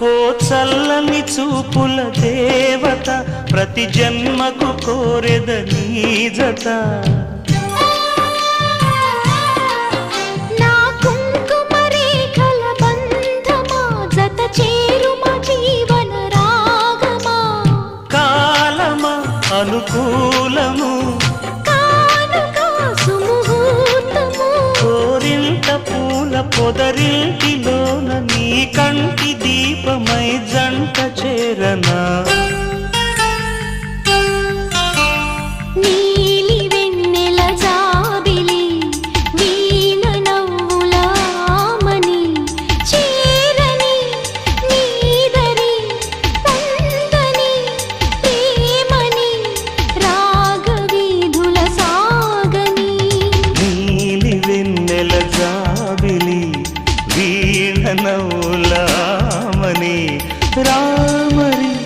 ఓ చల్లని చూపుల దేవత ప్రతి జన్మకు కోరెద నీ జత నా కుంకుమ రేఖల బంధమా జత చేరుమా జీవన రాగమా కాలమా అనుకూలము కానుక సుముహూర్తము కోరింత పూల పొదరింటిలోన నీ కంటి దీపమై జంట చేరనా నీలి వెన్నెల జాబిలి వీణ నవ్వుల ఆమని చేరని నీదరి పొందని ప్రేమని రాగవీధుల సాగని నీలి వెన్నెల జాబిలి వీణ నవ్వులామని రామ